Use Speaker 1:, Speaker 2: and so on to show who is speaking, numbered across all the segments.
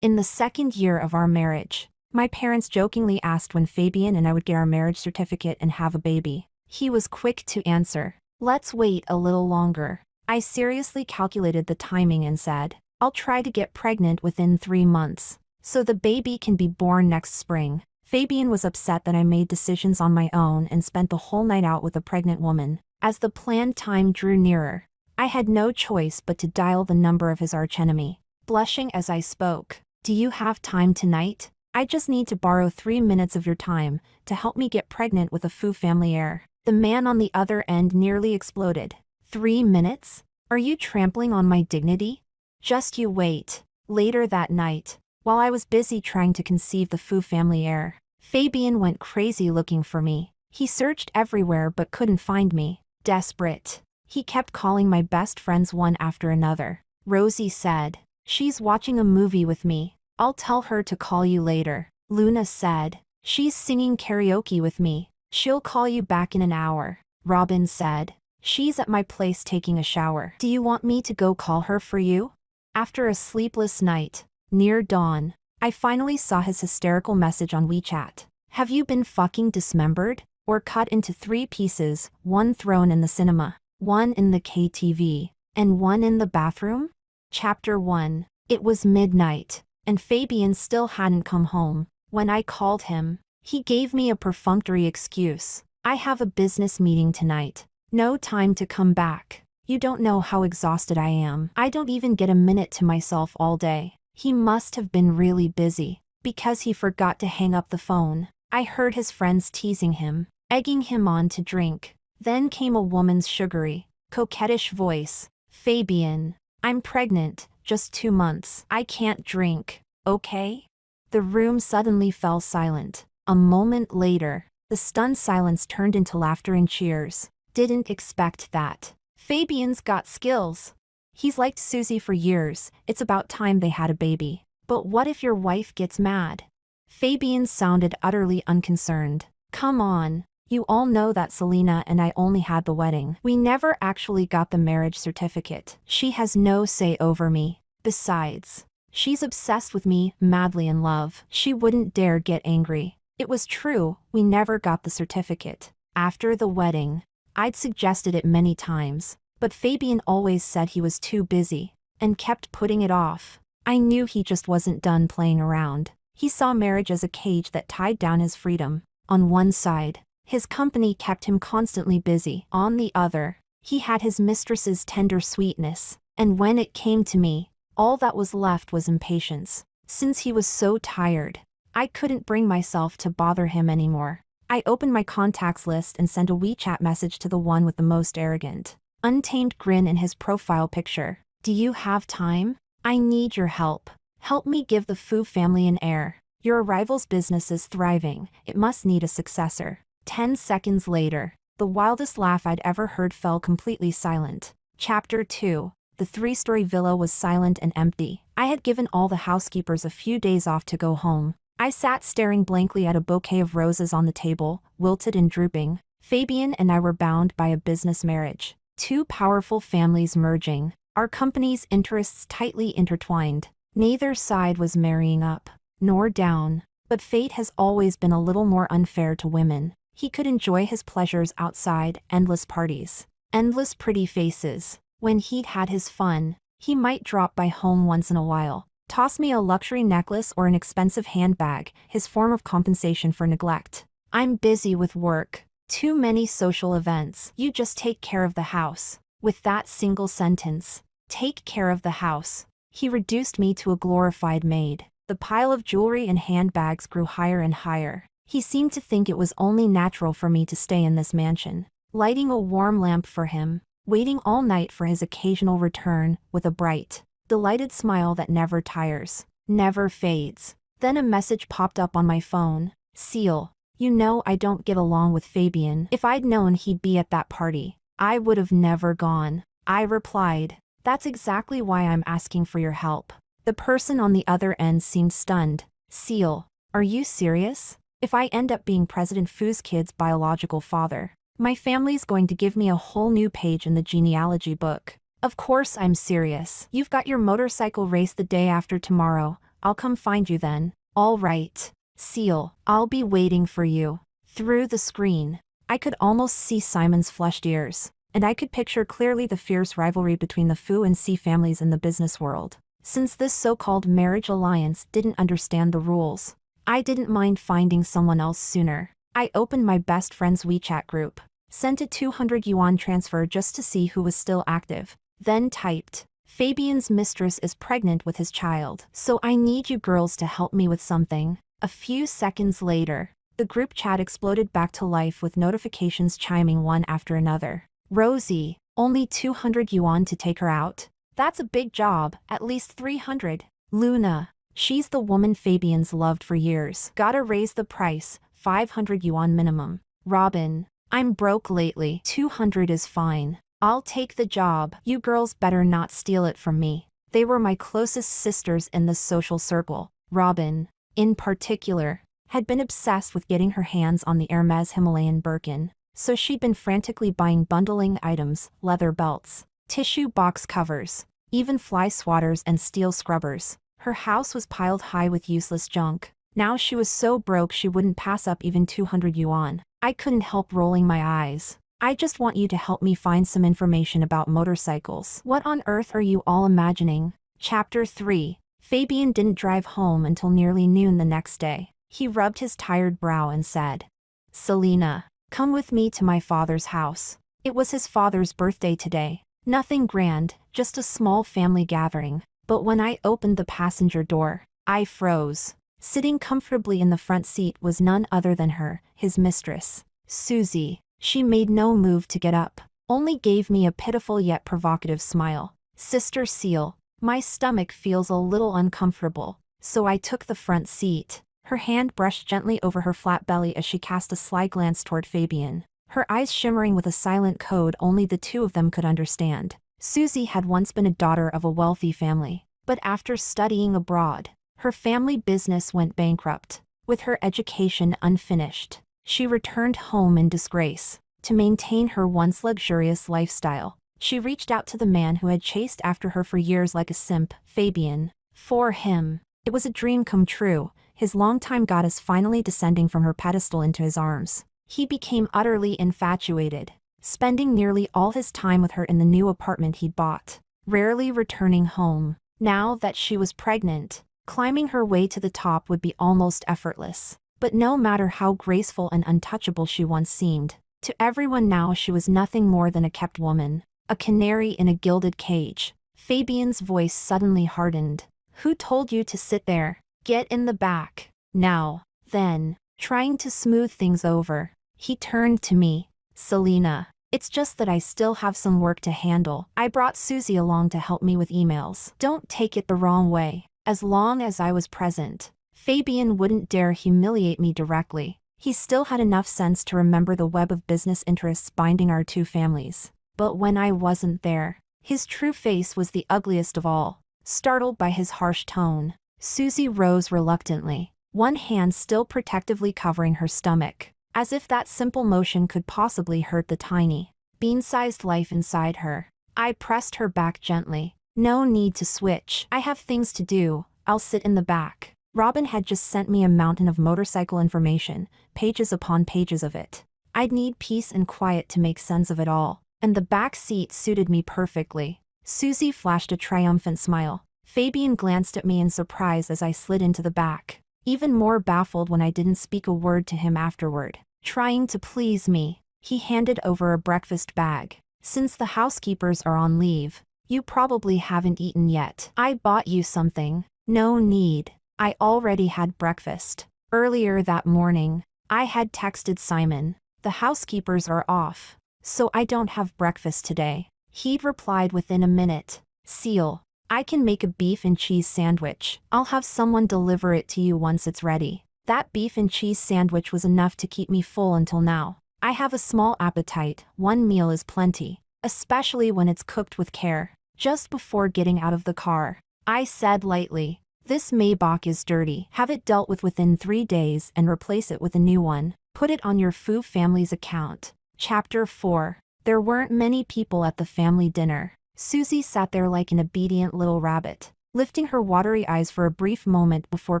Speaker 1: In the second year of our marriage, my parents jokingly asked when Fabian and I would get our marriage certificate and have a baby. He was quick to answer, "Let's wait a little longer." I seriously calculated the timing and said, "I'll try to get pregnant within 3 months, so the baby can be born next spring." Fabian was upset that I made decisions on my own and spent the whole night out with a pregnant woman. As the planned time drew nearer, I had no choice but to dial the number of his archenemy. Blushing as I spoke, "Do you have time tonight? I just need to borrow 3 minutes of your time to help me get pregnant with a Fu family heir." The man on the other end nearly exploded. 3 minutes? Are you trampling on my dignity? Just you wait. Later that night, while I was busy trying to conceive the Fu family heir, Fabian went crazy looking for me. He searched everywhere but couldn't find me. Desperate, he kept calling my best friends one after another. Rosie said, "She's watching a movie with me. I'll tell her to call you later." Luna said, "She's singing karaoke with me. She'll call you back in an hour." Robin said, "She's at my place taking a shower. Do you want me to go call her for you?" After a sleepless night, near dawn, I finally saw his hysterical message on WeChat. "Have you been fucking dismembered? Or cut into 3 pieces, one thrown in the cinema, one in the KTV, and one in the bathroom?" Chapter 1. It was midnight, and Fabian still hadn't come home. When I called him, he gave me a perfunctory excuse. "I have a business meeting tonight. No time to come back. You don't know how exhausted I am. I don't even get a minute to myself all day." He must have been really busy, because he forgot to hang up the phone. I heard his friends teasing him, egging him on to drink. Then came a woman's sugary, coquettish voice. "Fabian, I'm pregnant, just 2 months. I can't drink, okay?" The room suddenly fell silent. A moment later, the stunned silence turned into laughter and cheers. "Didn't expect that. Fabian's got skills. He's liked Susie for years. It's about time they had a baby. But what if your wife gets mad?" Fabian sounded utterly unconcerned. "Come on. You all know that Selena and I only had the wedding. We never actually got the marriage certificate. She has no say over me. Besides, she's obsessed with me, madly in love. She wouldn't dare get angry." It was true, we never got the certificate. After the wedding, I'd suggested it many times, but Fabian always said he was too busy, and kept putting it off. I knew he just wasn't done playing around. He saw marriage as a cage that tied down his freedom. On one side, his company kept him constantly busy. On the other, he had his mistress's tender sweetness, and when it came to me, all that was left was impatience. Since he was so tired, I couldn't bring myself to bother him anymore. I opened my contacts list and sent a WeChat message to the one with the most arrogant, untamed grin in his profile picture. "Do you have time? I need your help. Help me give the Fu family an heir. Your rival's business is thriving. It must need a successor." 10 seconds later, the wildest laugh I'd ever heard fell completely silent. Chapter 2. The 3-story villa was silent and empty. I had given all the housekeepers a few days off to go home. I sat staring blankly at a bouquet of roses on the table, wilted and drooping. Fabian and I were bound by a business marriage. 2 powerful families merging, our company's interests tightly intertwined. Neither side was marrying up, nor down, but fate has always been a little more unfair to women. He could enjoy his pleasures outside, endless parties, endless pretty faces. When he'd had his fun, he might drop by home once in a while, toss me a luxury necklace or an expensive handbag, his form of compensation for neglect. "I'm busy with work. Too many social events. You just take care of the house." With that single sentence, "take care of the house," he reduced me to a glorified maid. The pile of jewelry and handbags grew higher and higher. He seemed to think it was only natural for me to stay in this mansion, lighting a warm lamp for him, waiting all night for his occasional return, with a bright, delighted smile that never tires, never fades. Then a message popped up on my phone. "Seal, you know I don't get along with Fabian. If I'd known he'd be at that party, I would have never gone." I replied, "That's exactly why I'm asking for your help." The person on the other end seemed stunned. "Seal, are you serious? If I end up being President Fu's kid's biological father, my family's going to give me a whole new page in the genealogy book." "Of course I'm serious. You've got your motorcycle race the day after tomorrow. I'll come find you then. All right. Seal, I'll be waiting for you. Through the screen, I could almost see Simon's flushed ears, and I could picture clearly the fierce rivalry between the Fu and C families in the business world. Since this so-called marriage alliance didn't understand the rules, I didn't mind finding someone else sooner. I opened my best friend's WeChat group, sent a 200 yuan transfer just to see who was still active, then typed, Fabian's mistress is pregnant with his child, so I need you girls to help me with something. A few seconds later, the group chat exploded back to life with notifications chiming one after another. Rosie, only 200 yuan to take her out? That's a big job, at least 300. Luna, she's the woman Fabian's loved for years. Gotta raise the price, 500 yuan minimum. Robin, I'm broke lately, 200 is fine. I'll take the job. You girls better not steal it from me. They were my closest sisters in the social circle. Robin, in particular, had been obsessed with getting her hands on the Hermes Himalayan Birkin, so she'd been frantically buying bundling items, leather belts, tissue box covers, even fly swatters and steel scrubbers. Her house was piled high with useless junk. Now she was so broke she wouldn't pass up even 200 yuan. I couldn't help rolling my eyes. I just want you to help me find some information about motorcycles. What on earth are you all imagining? Chapter 3. Fabian didn't drive home until nearly noon the next day. He rubbed his tired brow and said, Selena, come with me to my father's house. It was his father's birthday today. Nothing grand, just a small family gathering. But when I opened the passenger door, I froze. Sitting comfortably in the front seat was none other than her, his mistress, Susie. She made no move to get up, only gave me a pitiful yet provocative smile. Sister Seal, my stomach feels a little uncomfortable, so I took the front seat. Her hand brushed gently over her flat belly as she cast a sly glance toward Fabian, her eyes shimmering with a silent code only the two of them could understand. Susie had once been a daughter of a wealthy family, but after studying abroad, her family business went bankrupt. With her education unfinished, she returned home in disgrace. To maintain her once luxurious lifestyle, she reached out to the man who had chased after her for years like a simp, Fabian. For him, it was a dream come true, his longtime goddess finally descending from her pedestal into his arms. He became utterly infatuated, spending nearly all his time with her in the new apartment he'd bought, rarely returning home. Now that she was pregnant, climbing her way to the top would be almost effortless. But no matter how graceful and untouchable she once seemed, to everyone now she was nothing more than a kept woman, a canary in a gilded cage. Fabian's voice suddenly hardened. Who told you to sit there? Get in the back. Now. Then, trying to smooth things over, he turned to me. Selena, it's just that I still have some work to handle. I brought Susie along to help me with emails. Don't take it the wrong way. As long as I was present, Fabian wouldn't dare humiliate me directly. He still had enough sense to remember the web of business interests binding our two families. But when I wasn't there, his true face was the ugliest of all. Startled by his harsh tone, Susie rose reluctantly, one hand still protectively covering her stomach, as if that simple motion could possibly hurt the tiny, bean-sized life inside her. I pressed her back gently. No need to switch. I have things to do. I'll sit in the back. Robin had just sent me a mountain of motorcycle information, pages upon pages of it. I'd need peace and quiet to make sense of it all, and the back seat suited me perfectly. Susie flashed a triumphant smile. Fabian glanced at me in surprise as I slid into the back, even more baffled when I didn't speak a word to him afterward. Trying to please me, he handed over a breakfast bag. Since the housekeepers are on leave, you probably haven't eaten yet. I bought you something. No need. I already had breakfast. Earlier that morning, I had texted Simon. The housekeepers are off, so I don't have breakfast today. He'd replied within a minute. Seal, I can make a beef and cheese sandwich. I'll have someone deliver it to you once it's ready. That beef and cheese sandwich was enough to keep me full until now. I have a small appetite. One meal is plenty, especially when it's cooked with care. Just before getting out of the car, I said lightly, this Maybach is dirty. Have it dealt with within 3 days and replace it with a new one. Put it on your Fu family's account. Chapter 4. There weren't many people at the family dinner. Susie sat there like an obedient little rabbit, lifting her watery eyes for a brief moment before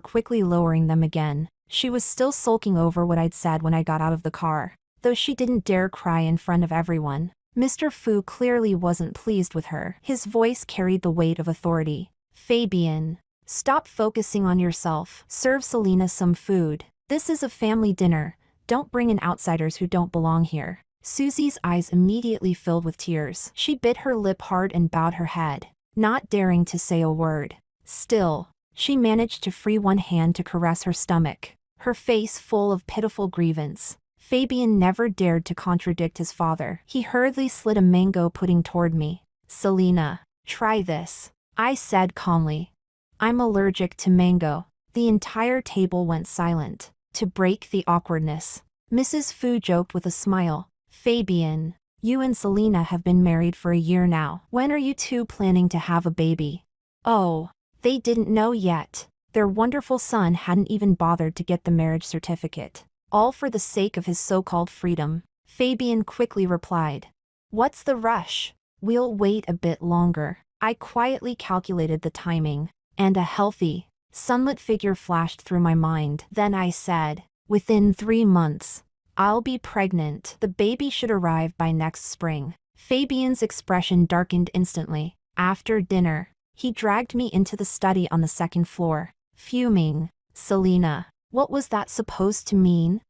Speaker 1: quickly lowering them again. She was still sulking over what I'd said when I got out of the car, though she didn't dare cry in front of everyone. Mr. Fu clearly wasn't pleased with her. His voice carried the weight of authority. Fabian, stop focusing on yourself. Serve Selena some food. This is a family dinner. Don't bring in outsiders who don't belong here. Susie's eyes immediately filled with tears. She bit her lip hard and bowed her head, not daring to say a word. Still, she managed to free one hand to caress her stomach, her face full of pitiful grievance. Fabian never dared to contradict his father. He hurriedly slid a mango pudding toward me. Selena, try this, I said calmly. I'm allergic to mango. The entire table went silent. To break the awkwardness, Mrs. Fu joked with a smile. Fabian, you and Selena have been married for a year now. When are you two planning to have a baby? Oh, they didn't know yet. Their wonderful son hadn't even bothered to get the marriage certificate. All for the sake of his so-called freedom. Fabian quickly replied. What's the rush? We'll wait a bit longer. I quietly calculated the timing, and a healthy, sunlit figure flashed through my mind. Then I said, within 3 months, I'll be pregnant. The baby should arrive by next spring. Fabian's expression darkened instantly. After dinner, he dragged me into the study on the second floor, fuming. Selena, what was that supposed to mean?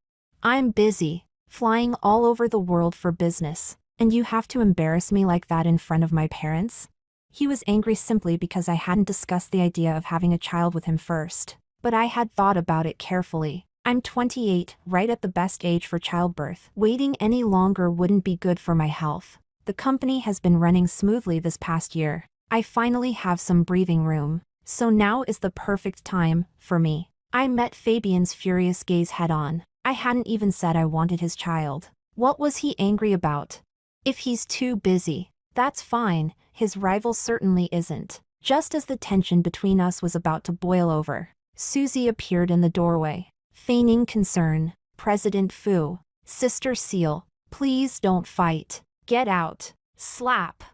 Speaker 1: I'm busy, flying all over the world for business, and you have to embarrass me like that in front of my parents? He was angry simply because I hadn't discussed the idea of having a child with him first. But I had thought about it carefully. I'm 28, right at the best age for childbirth. Waiting any longer wouldn't be good for my health. The company has been running smoothly this past year. I finally have some breathing room. So now is the perfect time for me. I met Fabian's furious gaze head-on. I hadn't even said I wanted his child. What was he angry about? If he's too busy, that's fine. His rival certainly isn't. Just as the tension between us was about to boil over, Susie appeared in the doorway, feigning concern. President Fu, Sister Seal, please don't fight. Get out. Slap.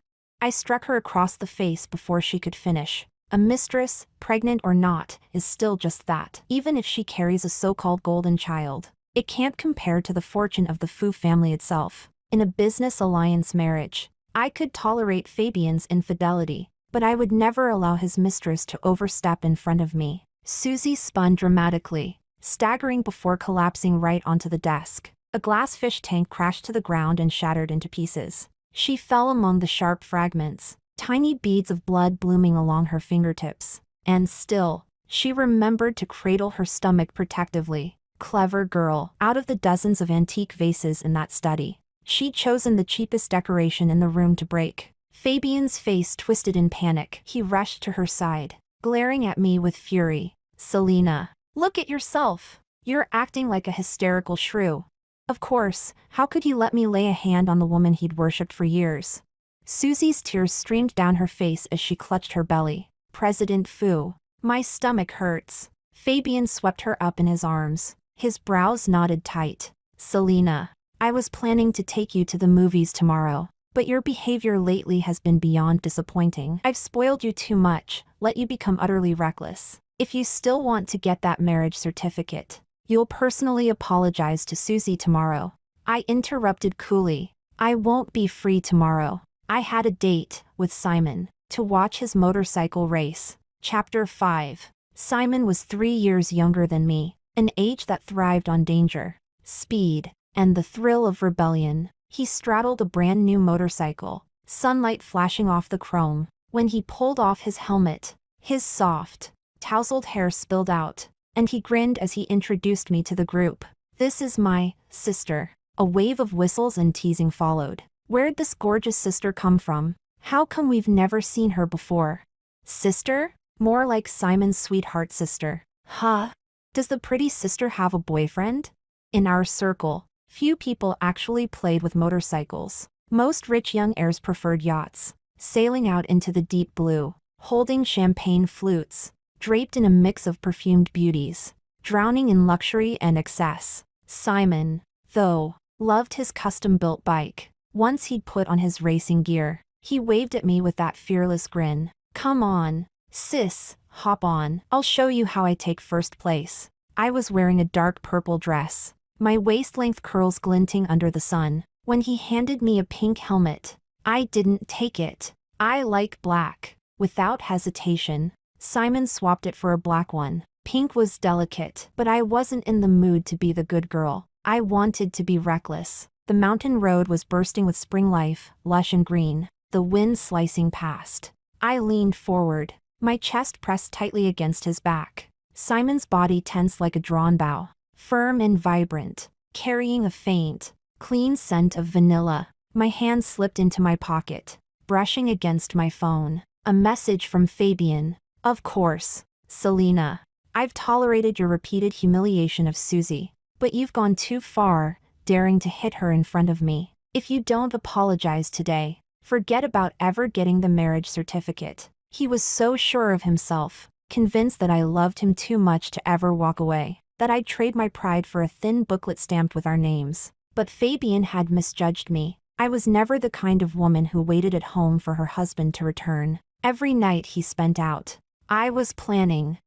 Speaker 1: I struck her across the face before she could finish. A mistress, pregnant or not, is still just that. Even if she carries a so-called golden child, it can't compare to the fortune of the Fu family itself. In a business alliance marriage, I could tolerate Fabian's infidelity, but I would never allow his mistress to overstep in front of me. Susie spun dramatically, staggering before collapsing right onto the desk. A glass fish tank crashed to the ground and shattered into pieces. She fell among the sharp fragments, tiny beads of blood blooming along her fingertips. And still, she remembered to cradle her stomach protectively. Clever girl. Out of the dozens of antique vases in that study, she'd chosen the cheapest decoration in the room to break. Fabian's face twisted in panic. He rushed to her side, glaring at me with fury. Selena, look at yourself. You're acting like a hysterical shrew. Of course, how could he let me lay a hand on the woman he'd worshipped for years? Susie's tears streamed down her face as she clutched her belly. President Fu, my stomach hurts. Fabian swept her up in his arms. His brows knotted tight. Selena, I was planning to take you to the movies tomorrow, but your behavior lately has been beyond disappointing. I've spoiled you too much, let you become utterly reckless. If you still want to get that marriage certificate, you'll personally apologize to Susie tomorrow. I interrupted coolly. I won't be free tomorrow. I had a date with Simon to watch his motorcycle race. Chapter 5. Simon was 3 years younger than me, an age that thrived on danger, speed, and the thrill of rebellion. He straddled a brand new motorcycle, sunlight flashing off the chrome. When he pulled off his helmet, his soft, tousled hair spilled out, and he grinned as he introduced me to the group. This is my sister. A wave of whistles and teasing followed. Where'd this gorgeous sister come from? How come we've never seen her before? Sister? More like Simon's sweetheart sister. Huh? Does the pretty sister have a boyfriend? In our circle, few people actually played with motorcycles. Most rich young heirs preferred yachts, sailing out into the deep blue, holding champagne flutes, draped in a mix of perfumed beauties, drowning in luxury and excess. Simon, though, loved his custom-built bike. Once he'd put on his racing gear, he waved at me with that fearless grin. Come on, Sis, hop on. I'll show you how I take first place. I was wearing a dark purple dress, my waist-length curls glinting under the sun. When he handed me a pink helmet, I didn't take it. I like black. Without hesitation, Simon swapped it for a black one. Pink was delicate, but I wasn't in the mood to be the good girl. I wanted to be reckless. The mountain road was bursting with spring life, lush and green, the wind slicing past. I leaned forward, my chest pressed tightly against his back. Simon's body tense like a drawn bow, firm and vibrant, carrying a faint, clean scent of vanilla. My hand slipped into my pocket, brushing against my phone. A message from Fabian. Of course, Selena. I've tolerated your repeated humiliation of Susie, but you've gone too far, daring to hit her in front of me. If you don't apologize today, forget about ever getting the marriage certificate. He was so sure of himself, convinced that I loved him too much to ever walk away, that I'd trade my pride for a thin booklet stamped with our names. But Fabian had misjudged me. I was never the kind of woman who waited at home for her husband to return. Every night he spent out, I was plotting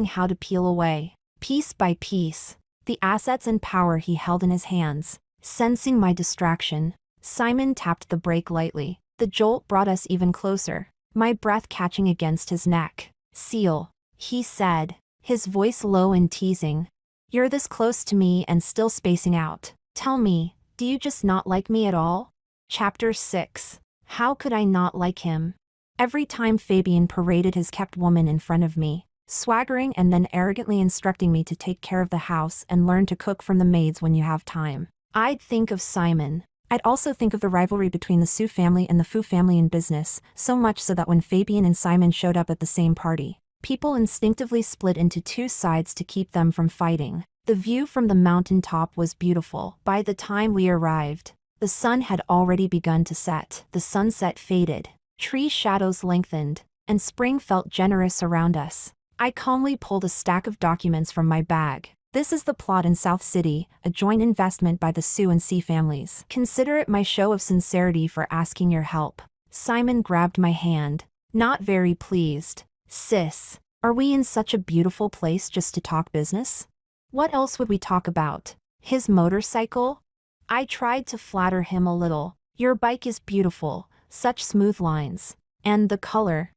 Speaker 1: how to peel away, piece by piece, the assets and power he held in his hands. Sensing my distraction, Simon tapped the brake lightly. The jolt brought us even closer, my breath catching against his neck. Seal, he said, his voice low and teasing. You're this close to me and still spacing out. Tell me, do you just not like me at all? Chapter 6. How could I not like him? Every time Fabian paraded his kept woman in front of me, swaggering and then arrogantly instructing me to take care of the house and learn to cook from the maids when you have time, I'd think of Simon. I'd also think of the rivalry between the Sue family and the Fu family in business, so much so that when Fabian and Simon showed up at the same party, people instinctively split into two sides to keep them from fighting. The view from the mountain top was beautiful. By the time we arrived, the sun had already begun to set. The sunset faded, tree shadows lengthened, and spring felt generous around us. I calmly pulled a stack of documents from my bag. This is the plot in South City, a joint investment by the Sue and C families. Consider it my show of sincerity for asking your help. Simon grabbed my hand, not very pleased. Sis, are we in such a beautiful place just to talk business? What else would we talk about? His motorcycle? I tried to flatter him a little. Your bike is beautiful, such smooth lines. And the color.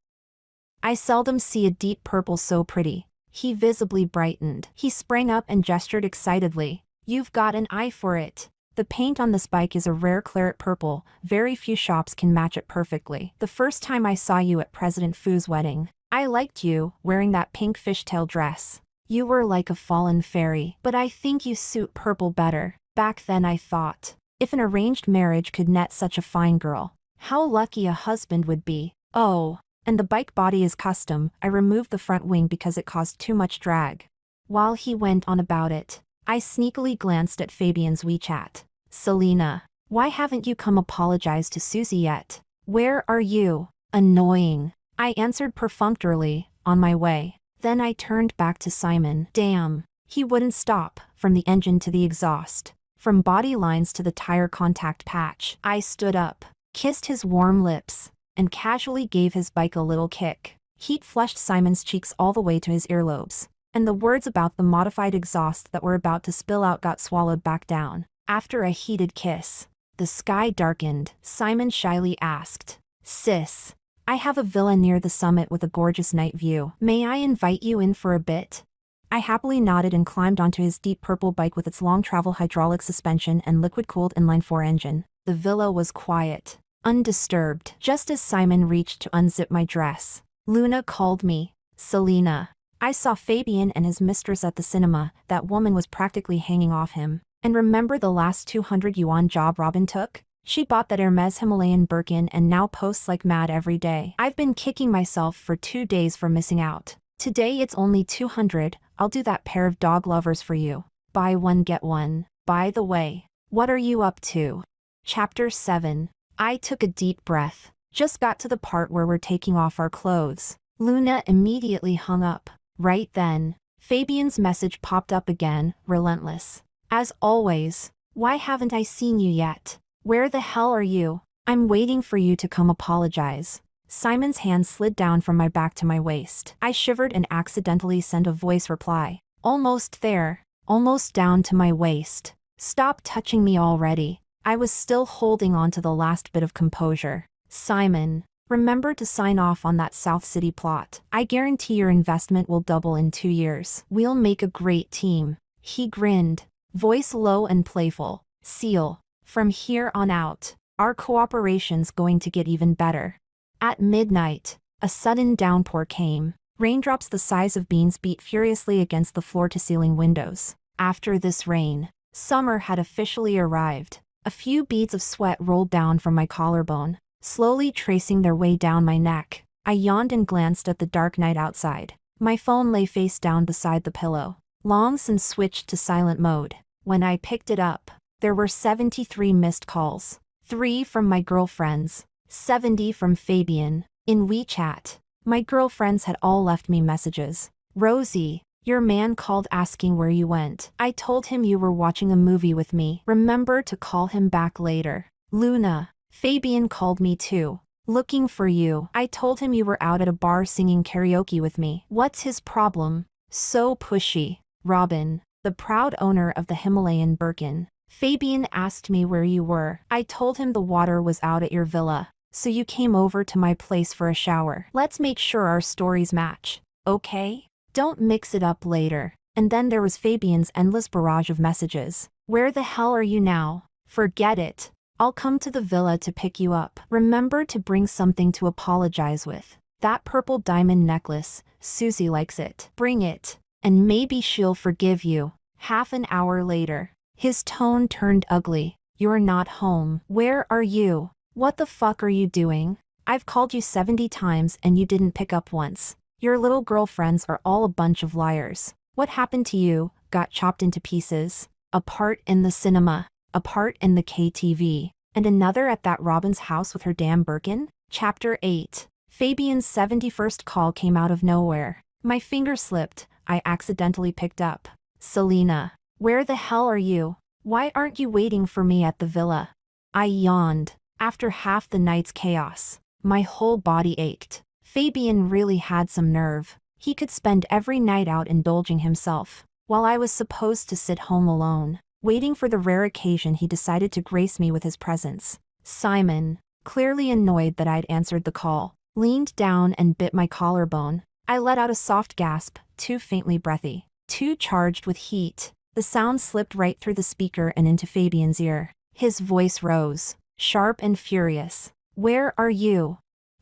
Speaker 1: I seldom see a deep purple so pretty. He visibly brightened. He sprang up and gestured excitedly. You've got an eye for it. The paint on this bike is a rare claret purple. Very few shops can match it perfectly. The first time I saw you at President Fu's wedding, I liked you, wearing that pink fishtail dress. You were like a fallen fairy, but I think you suit purple better. Back then I thought, if an arranged marriage could net such a fine girl, how lucky a husband would be. Oh, and the bike body is custom. I removed the front wing because it caused too much drag. While he went on about it, I sneakily glanced at Fabian's WeChat. Selena, why haven't you come apologize to Susie yet? Where are you? Annoying. I answered perfunctorily, on my way. Then I turned back to Simon. Damn, he wouldn't stop, from the engine to the exhaust, from body lines to the tire contact patch. I stood up, kissed his warm lips, and casually gave his bike a little kick. Heat flushed Simon's cheeks all the way to his earlobes, and the words about the modified exhaust that were about to spill out got swallowed back down. After a heated kiss, the sky darkened. Simon shyly asked, Sis, I have a villa near the summit with a gorgeous night view. May I invite you in for a bit? I happily nodded and climbed onto his deep purple bike with its long travel hydraulic suspension and liquid-cooled inline-4 engine. The villa was quiet, undisturbed. Just as Simon reached to unzip my dress, Luna called me. Selena. I saw Fabian and his mistress at the cinema. That woman was practically hanging off him. And remember the last 200 yuan job Robin took? She bought that Hermes Himalayan Birkin and now posts like mad every day. I've been kicking myself for 2 days for missing out. Today it's only 200. I'll do that pair of dog lovers for you. Buy one get one. By the way, what are you up to? Chapter 7. I took a deep breath. Just got to the part where we're taking off our clothes. Luna immediately hung up. Right then, Fabian's message popped up again, relentless. As always, why haven't I seen you yet? Where the hell are you? I'm waiting for you to come apologize. Simon's hand slid down from my back to my waist. I shivered and accidentally sent a voice reply. Almost there. Almost down to my waist. Stop touching me already. I was still holding on to the last bit of composure. Simon, remember to sign off on that South City plot. I guarantee your investment will double in 2 years. We'll make a great team. He grinned, voice low and playful. Seal. From here on out, our cooperation's going to get even better. At midnight, a sudden downpour came. Raindrops the size of beans beat furiously against the floor-to-ceiling windows. After this rain, summer had officially arrived. A few beads of sweat rolled down from my collarbone, slowly tracing their way down my neck. I yawned and glanced at the dark night outside. My phone lay face down beside the pillow, long since switched to silent mode. When I picked it up, there were 73 missed calls. 3 from my girlfriends. 70 from Fabian. In WeChat, my girlfriends had all left me messages. Rosie, your man called asking where you went. I told him you were watching a movie with me. Remember to call him back later. Luna, Fabian called me too. Looking for you. I told him you were out at a bar singing karaoke with me. What's his problem? So pushy. Robin, the proud owner of the Himalayan Birkin. Fabian asked me where you were. I told him the water was out at your villa, so you came over to my place for a shower. Let's make sure our stories match, okay? Don't mix it up later. And then there was Fabian's endless barrage of messages. Where the hell are you now? Forget it. I'll come to the villa to pick you up. Remember to bring something to apologize with. That purple diamond necklace, Susie likes it. Bring it, and maybe she'll forgive you. Half an hour later, his tone turned ugly. You're not home. Where are you? What the fuck are you doing? I've called you 70 times and you didn't pick up once. Your little girlfriends are all a bunch of liars. What happened to you? Got chopped into pieces? A part in the cinema, a part in the KTV, and another at that Robin's house with her damn Birkin? Chapter 8. Fabian's 71st call came out of nowhere. My finger slipped. I accidentally picked up. Selena, where the hell are you? Why aren't you waiting for me at the villa? I yawned. After half the night's chaos, my whole body ached. Fabian really had some nerve. He could spend every night out indulging himself, while I was supposed to sit home alone, waiting for the rare occasion he decided to grace me with his presence. Simon, clearly annoyed that I'd answered the call, leaned down and bit my collarbone. I let out a soft gasp, too faintly breathy, too charged with heat. The sound slipped right through the speaker and into Fabian's ear. His voice rose, sharp and furious. Where are you?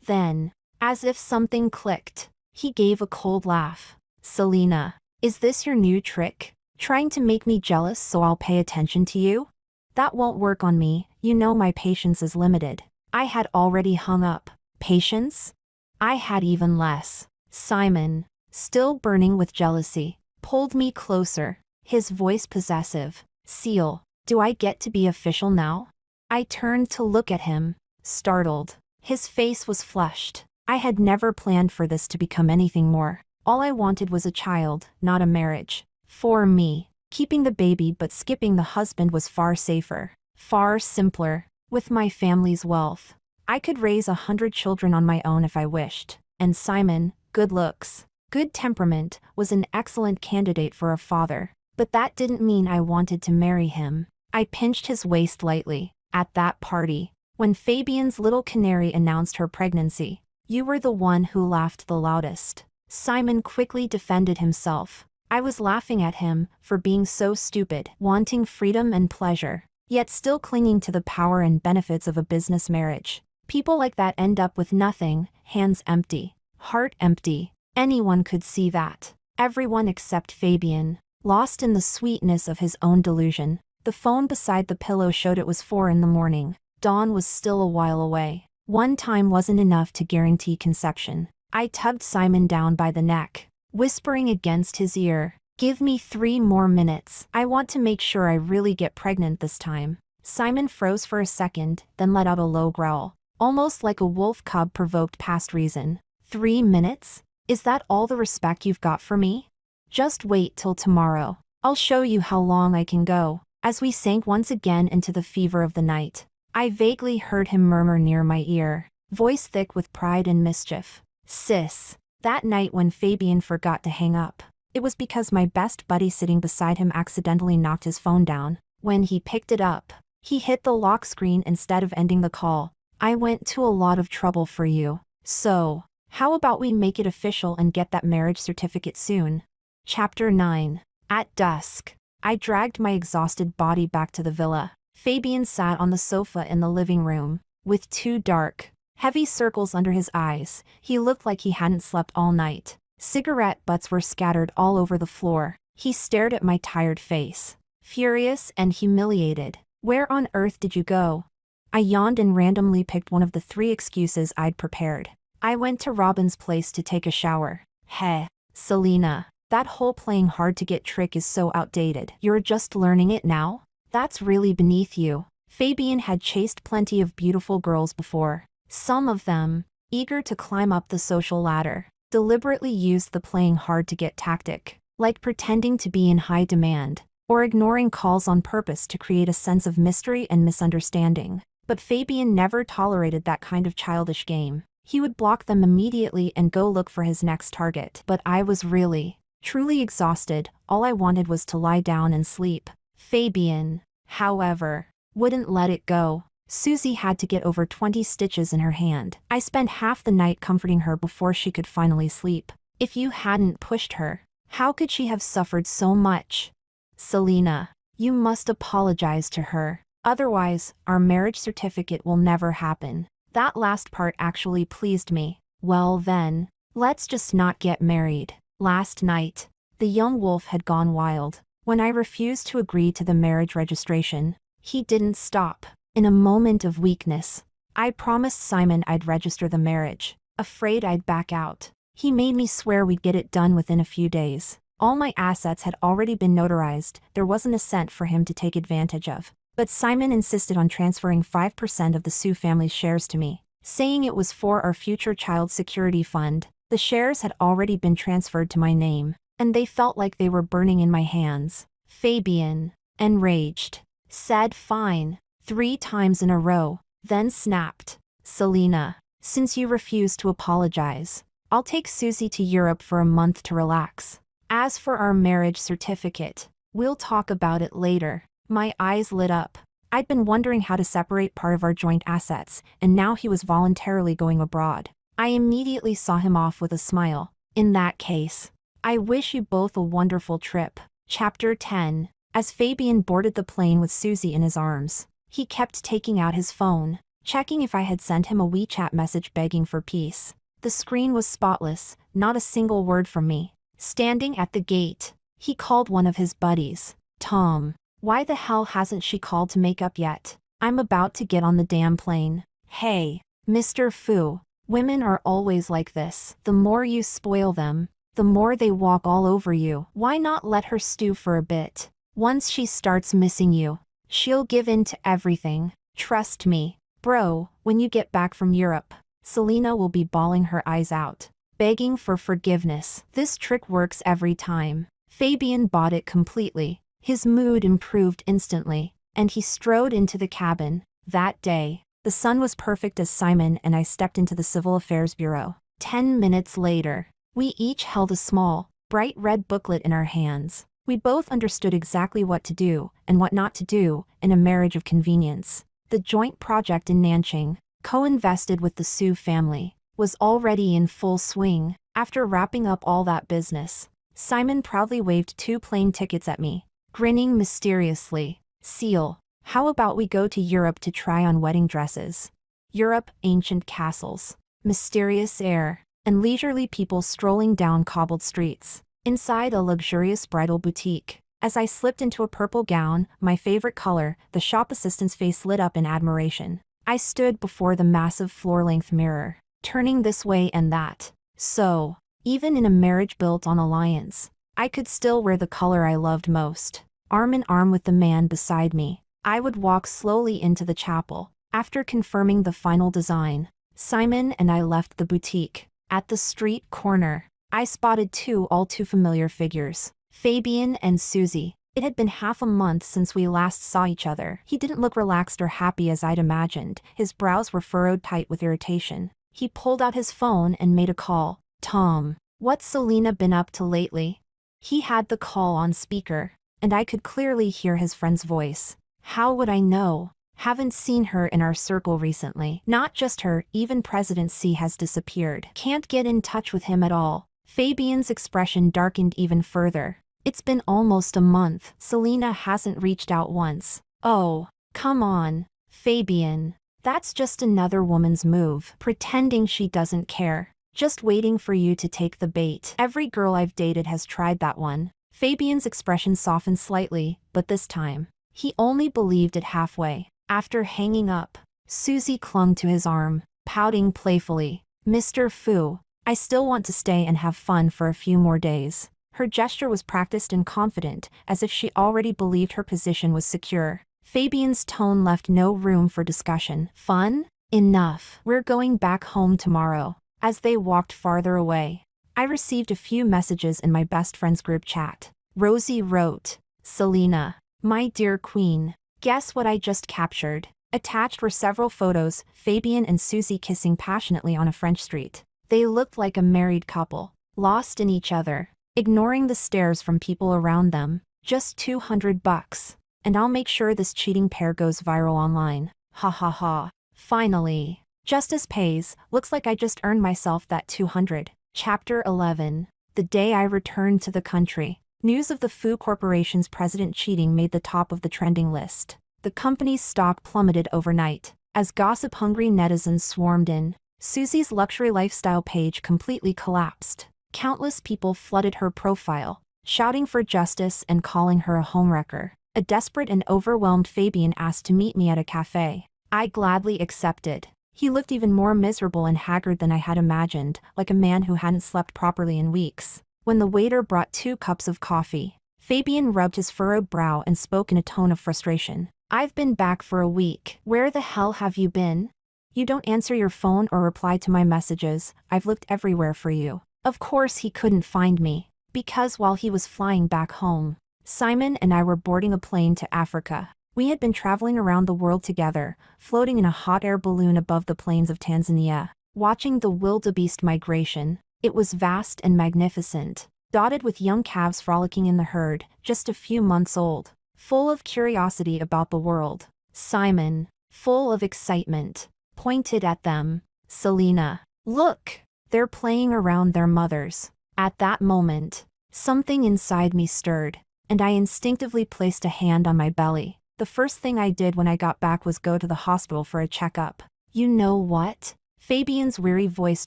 Speaker 1: Then, as if something clicked, he gave a cold laugh. Selena, is this your new trick? Trying to make me jealous so I'll pay attention to you? That won't work on me, you know my patience is limited. I had already hung up. Patience? I had even less. Simon, still burning with jealousy, pulled me closer, his voice possessive. Seal, do I get to be official now? I turned to look at him, startled. His face was flushed. I had never planned for this to become anything more. All I wanted was a child, not a marriage. For me, keeping the baby but skipping the husband was far safer, far simpler. With my family's wealth, I could raise 100 children on my own if I wished. And Simon, good looks, good temperament, was an excellent candidate for a father. But that didn't mean I wanted to marry him. I pinched his waist lightly. At that party, when Fabian's little canary announced her pregnancy, you were the one who laughed the loudest. Simon quickly defended himself. I was laughing at him for being so stupid, wanting freedom and pleasure, yet still clinging to the power and benefits of a business marriage. People like that end up with nothing, hands empty, heart empty. Anyone could see that. Everyone except Fabian, lost in the sweetness of his own delusion. The phone beside the pillow showed it was 4 in the morning. Dawn was still a while away. One time wasn't enough to guarantee conception. I tugged Simon down by the neck, whispering against his ear, "Give me 3 more minutes. I want to make sure I really get pregnant this time." Simon froze for a second, then let out a low growl, almost like a wolf cub provoked past reason. 3 minutes? Is that all the respect you've got for me? Just wait till tomorrow. I'll show you how long I can go. As we sank once again into the fever of the night, I vaguely heard him murmur near my ear, voice thick with pride and mischief. Sis. That night when Fabian forgot to hang up, it was because my best buddy sitting beside him accidentally knocked his phone down. When he picked it up, he hit the lock screen instead of ending the call. I went to a lot of trouble for you. So, how about we make it official and get that marriage certificate soon? Chapter 9. At dusk, I dragged my exhausted body back to the villa. Fabian sat on the sofa in the living room. With two dark, heavy circles under his eyes, he looked like he hadn't slept all night. Cigarette butts were scattered all over the floor. He stared at my tired face, furious and humiliated. Where on earth did you go? I yawned and randomly picked one of the 3 excuses I'd prepared. I went to Robin's place to take a shower. Heh, Selena, that whole playing hard to get trick is so outdated. You're just learning it now? That's really beneath you. Fabian had chased plenty of beautiful girls before. Some of them, eager to climb up the social ladder, deliberately used the playing hard to get tactic, like pretending to be in high demand, or ignoring calls on purpose to create a sense of mystery and misunderstanding. But Fabian never tolerated that kind of childish game. He would block them immediately and go look for his next target. But I was really, truly exhausted. All I wanted was to lie down and sleep. Fabian, however, wouldn't let it go. Susie had to get over 20 stitches in her hand. I spent half the night comforting her before she could finally sleep. If you hadn't pushed her, how could she have suffered so much? Selena, you must apologize to her. Otherwise, our marriage certificate will never happen. That last part actually pleased me. Well then, let's just not get married. Last night, the young wolf had gone wild. When I refused to agree to the marriage registration, he didn't stop. In a moment of weakness, I promised Simon I'd register the marriage, afraid I'd back out. He made me swear we'd get it done within a few days. All my assets had already been notarized, there wasn't a cent for him to take advantage of. But Simon insisted on transferring 5% of the Sue family's shares to me, saying it was for our future child security fund. The shares had already been transferred to my name, and they felt like they were burning in my hands. Fabian, enraged, said fine 3 times in a row, then snapped. Selena, since you refuse to apologize, I'll take Susie to Europe for a month to relax. As for our marriage certificate, we'll talk about it later. My eyes lit up. I'd been wondering how to separate part of our joint assets, and now he was voluntarily going abroad. I immediately saw him off with a smile. In that case, I wish you both a wonderful trip. Chapter 10. As Fabian boarded the plane with Susie in his arms, he kept taking out his phone, checking if I had sent him a WeChat message begging for peace. The screen was spotless, not a single word from me. Standing at the gate, he called one of his buddies. Tom, why the hell hasn't she called to make up yet? I'm about to get on the damn plane. Hey, Mr. Fu, women are always like this. The more you spoil them, the more they walk all over you. Why not let her stew for a bit? Once she starts missing you, she'll give in to everything. Trust me, bro, when you get back from Europe, Selena will be bawling her eyes out, begging for forgiveness. This trick works every time. Fabian bought it completely. His mood improved instantly, and he strode into the cabin. That day, the sun was perfect as Simon and I stepped into the Civil Affairs Bureau. 10 minutes later, we each held a small, bright red booklet in our hands. We both understood exactly what to do and what not to do in a marriage of convenience. The joint project in Nanching, co-invested with the Sue family, was already in full swing. After wrapping up all that business, Simon proudly waved 2 plane tickets at me, grinning mysteriously. Seal, how about we go to Europe to try on wedding dresses? Europe, ancient castles, mysterious air, and leisurely people strolling down cobbled streets. Inside a luxurious bridal boutique, as I slipped into a purple gown, my favorite color, the shop assistant's face lit up in admiration. I stood before the massive floor-length mirror, turning this way and that. So, even in a marriage built on alliance, I could still wear the color I loved most. Arm in arm with the man beside me, I would walk slowly into the chapel. After confirming the final design, Simon and I left the boutique. At the street corner, I spotted 2 all too familiar figures, Fabian and Susie. It had been half a month since we last saw each other. He didn't look relaxed or happy as I'd imagined. His brows were furrowed tight with irritation. He pulled out his phone and made a call. "Tom, what's Selena been up to lately?" He had the call on speaker, and I could clearly hear his friend's voice. "How would I know? Haven't seen her in our circle recently." "Not just her, even President C has disappeared. Can't get in touch with him at all." Fabian's expression darkened even further. "It's been almost a month. Selena hasn't reached out once." "Oh, come on, Fabian. That's just another woman's move, pretending she doesn't care. Just waiting for you to take the bait. Every girl I've dated has tried that one." Fabian's expression softened slightly, but this time, he only believed it halfway. After hanging up, Susie clung to his arm, pouting playfully. "Mr. Fu, I still want to stay and have fun for a few more days." Her gesture was practiced and confident, as if she already believed her position was secure. Fabian's tone left no room for discussion. "Fun? Enough. We're going back home tomorrow." As they walked farther away, I received a few messages in my best friend's group chat. Rosie wrote, "Selena, my dear queen, guess what I just captured?" Attached were several photos, Fabian and Susie kissing passionately on a French street. They looked like a married couple, lost in each other, ignoring the stares from people around them. "Just $200, and I'll make sure this cheating pair goes viral online. Ha ha ha. Finally. Justice pays. Looks like I just earned myself that 200. Chapter 11. The day I returned to the country. News of the Fu Corporation's president cheating made the top of the trending list. The company's stock plummeted overnight. As gossip-hungry netizens swarmed in, Susie's luxury lifestyle page completely collapsed. Countless people flooded her profile, shouting for justice and calling her a homewrecker. A desperate and overwhelmed Fabian asked to meet me at a cafe. I gladly accepted. He looked even more miserable and haggard than I had imagined, like a man who hadn't slept properly in weeks. When the waiter brought 2 cups of coffee, Fabian rubbed his furrowed brow and spoke in a tone of frustration. "I've been back for a week. Where the hell have you been? You don't answer your phone or reply to my messages. I've looked everywhere for you." Of course he couldn't find me, because while he was flying back home, Simon and I were boarding a plane to Africa. We had been traveling around the world together, floating in a hot air balloon above the plains of Tanzania, watching the wildebeest migration. It was vast and magnificent, dotted with young calves frolicking in the herd, just a few months old, full of curiosity about the world. Simon, full of excitement, pointed at them. "Selena, look, they're playing around their mothers." At that moment, something inside me stirred, and I instinctively placed a hand on my belly. The first thing I did when I got back was go to the hospital for a checkup. "You know what?" Fabian's weary voice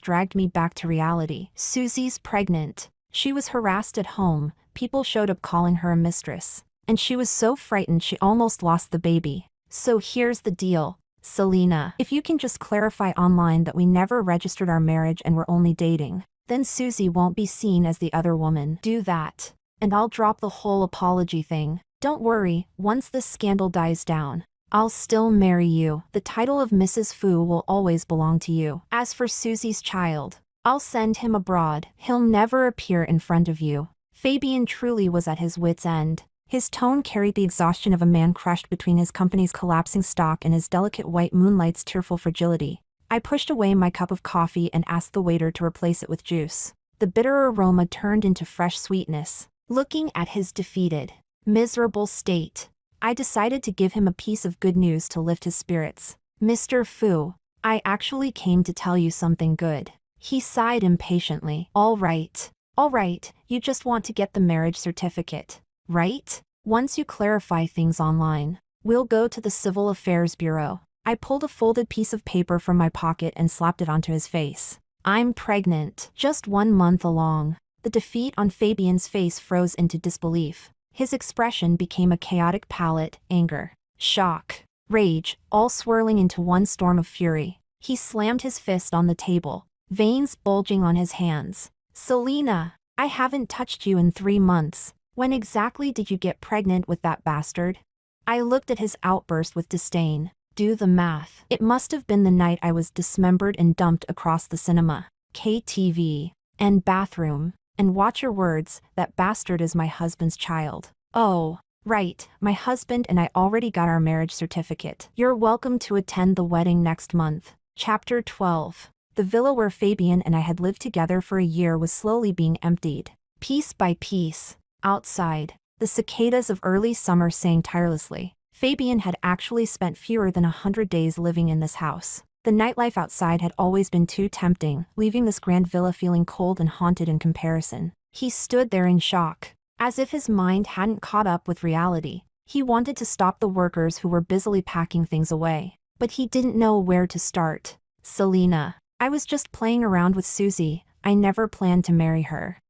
Speaker 1: dragged me back to reality. "Susie's pregnant." She was harassed at home, people showed up calling her a mistress, and she was so frightened she almost lost the baby. "So here's the deal, Selena. If you can just clarify online that we never registered our marriage and we're only dating, then Susie won't be seen as the other woman. Do that, and I'll drop the whole apology thing. Don't worry, once this scandal dies down, I'll still marry you. The title of Mrs. Fu will always belong to you. As for Susie's child, I'll send him abroad. He'll never appear in front of you." Fabian truly was at his wit's end. His tone carried the exhaustion of a man crushed between his company's collapsing stock and his delicate white moonlight's tearful fragility. I pushed away my cup of coffee and asked the waiter to replace it with juice. The bitter aroma turned into fresh sweetness. Looking at his defeated, miserable state, I decided to give him a piece of good news to lift his spirits. "Mr. Fu, I actually came to tell you something good." He sighed impatiently. All right, you just want to get the marriage certificate, right? Once you clarify things online, we'll go to the Civil Affairs Bureau." I pulled a folded piece of paper from my pocket and slapped it onto his face. "I'm pregnant. Just 1 month along." The defeat on Fabian's face froze into disbelief. His expression became a chaotic palette, anger, shock, rage, all swirling into one storm of fury. He slammed his fist on the table, veins bulging on his hands. "Selena, I haven't touched you in 3 months. When exactly did you get pregnant with that bastard?" I looked at his outburst with disdain. Do the math. It must have been the night I was dismembered and dumped across the cinema, KTV, and bathroom. And watch your words, that bastard is my husband's child. Oh, Right, my husband and I already got our marriage certificate. You're welcome to attend the wedding next month. Chapter 12. The villa where Fabian and I had lived together for a year was slowly being emptied. Piece by piece. Outside, the cicadas of early summer sang tirelessly. Fabian had actually spent fewer than 100 days living in this house. The nightlife outside had always been too tempting, leaving this grand villa feeling cold and haunted in comparison. He stood there in shock, as if his mind hadn't caught up with reality. He wanted to stop the workers who were busily packing things away, but he didn't know where to start. Selena. I was just playing around with Susie. I never planned to marry her.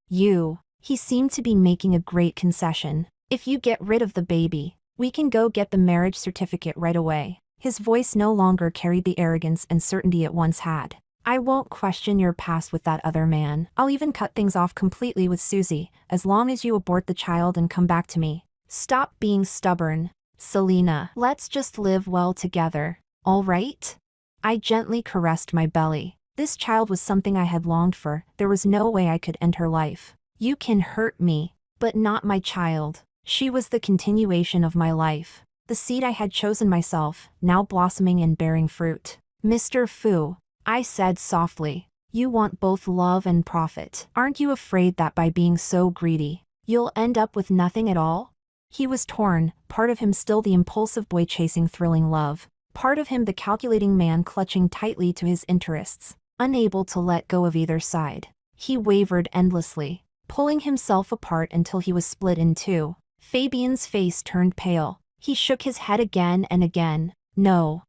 Speaker 1: He seemed to be making a great concession. If you get rid of the baby, we can go get the marriage certificate right away. His voice no longer carried the arrogance and certainty it once had. I won't question your past with that other man. I'll even cut things off completely with Susie, as long as you abort the child and come back to me. Stop being stubborn, Selena. Let's just live well together, all right? I gently caressed my belly. This child was something I had longed for. There was no way I could end her life. You can hurt me, but not my child. She was the continuation of my life. The seed I had chosen myself, now blossoming and bearing fruit. Mr. Fu, I said softly, you want both love and profit. Aren't you afraid that by being so greedy, you'll end up with nothing at all? He was torn, part of him still the impulsive boy chasing thrilling love, part of him the calculating man clutching tightly to his interests, unable to let go of either side. He wavered endlessly, pulling himself apart until he was split in two. Fabian's face turned pale. He shook his head again and again. No,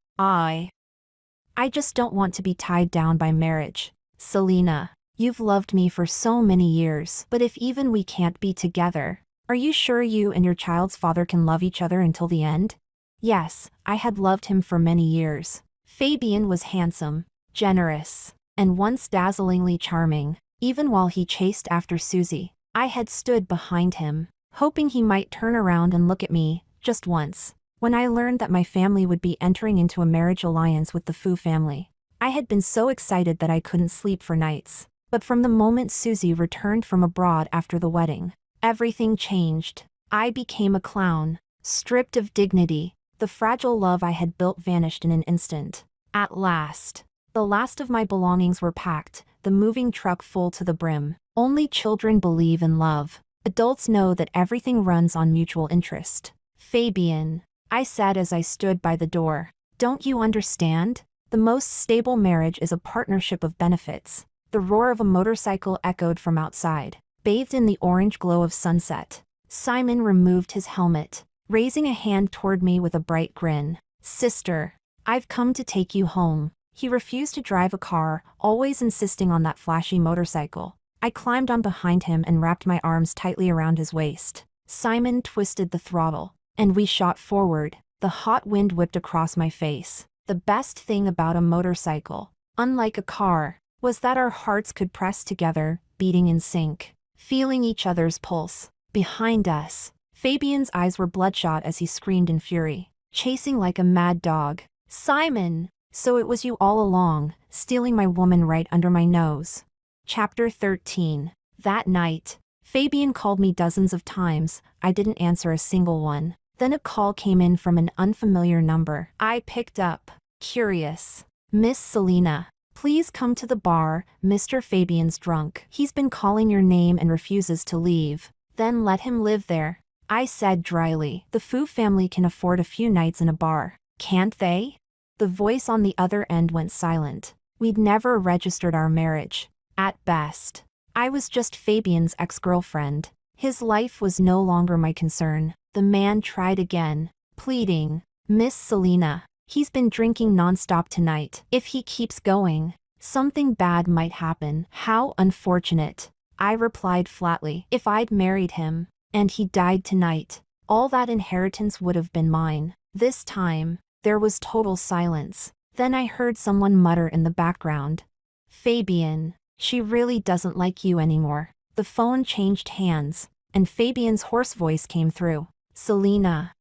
Speaker 1: I just don't want to be tied down by marriage. Selena, you've loved me for so many years, but if even we can't be together, are you sure you and your child's father can love each other until the end? Yes, I had loved him for many years. Fabian was handsome, generous, and once dazzlingly charming. Even while he chased after Susie, I had stood behind him, hoping he might turn around and look at me, just once. When I learned that my family would be entering into a marriage alliance with the Fu family, I had been so excited that I couldn't sleep for nights. But from the moment Susie returned from abroad after the wedding, everything changed. I became a clown, stripped of dignity. The fragile love I had built vanished in an instant. At last, the last of my belongings were packed, the moving truck full to the brim. Only children believe in love. Adults know that everything runs on mutual interest. Fabian, I said as I stood by the door, don't you understand? The most stable marriage is a partnership of benefits. The roar of a motorcycle echoed from outside, bathed in the orange glow of sunset. Simon removed his helmet, raising a hand toward me with a bright grin. Sister, I've come to take you home. He refused to drive a car, always insisting on that flashy motorcycle. I climbed on behind him and wrapped my arms tightly around his waist. Simon twisted the throttle, and we shot forward. The hot wind whipped across my face. The best thing about a motorcycle, unlike a car, was that our hearts could press together, beating in sync, feeling each other's pulse. Behind us, Fabian's eyes were bloodshot as he screamed in fury, chasing like a mad dog. Simon! So it was you all along, stealing my woman right under my nose. Chapter 13. That night, Fabian called me dozens of times. I didn't answer a single one. Then a call came in from an unfamiliar number. I picked up, curious. Miss Selena, please come to the bar. Mr. Fabian's drunk. He's been calling your name and refuses to leave. Then let him live there. I said dryly. The Fu family can afford a few nights in a bar, can't they? The voice on the other end went silent. We'd never registered our marriage. At best, I was just Fabian's ex-girlfriend. His life was no longer my concern. The man tried again, pleading, Miss Selena, he's been drinking nonstop tonight. If he keeps going, something bad might happen. How unfortunate. I replied flatly. If I'd married him, and he died tonight, all that inheritance would have been mine. This time, there was total silence. Then I heard someone mutter in the background. Fabian, she really doesn't like you anymore. The phone changed hands, and Fabian's hoarse voice came through. Selena,